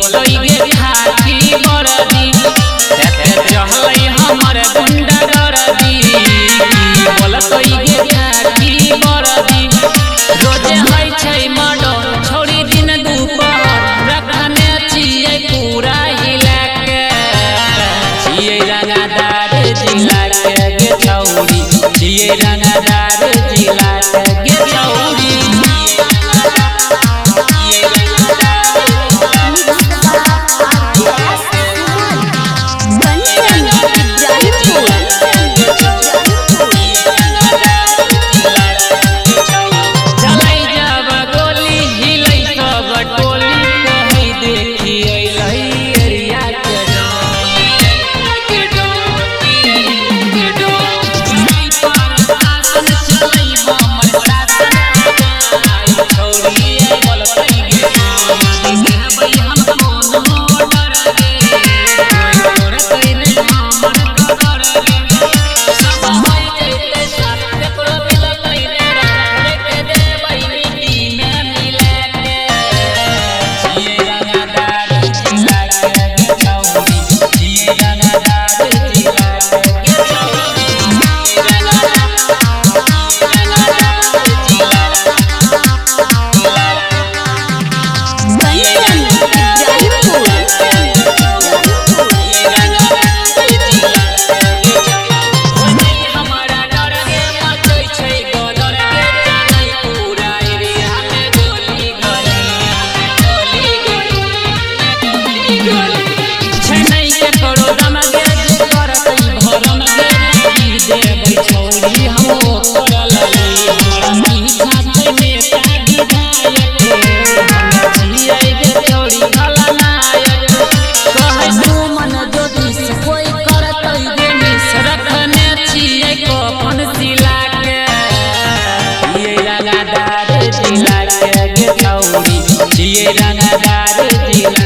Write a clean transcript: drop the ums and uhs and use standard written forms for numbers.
बोलतोई गे खाकी बरदी एते चहलै हमर गुंडा गरदी बोलतोई गे खाकी बरदी रोजे होइ छै मडर छोड़ी दिन दुपहर रखने छियै पूरा हिला के छियै रंगदार जिला के गे छौरी छियै रंगदार जिला के गे छौरी जिला के गे छौरी छियै रंगदार जिला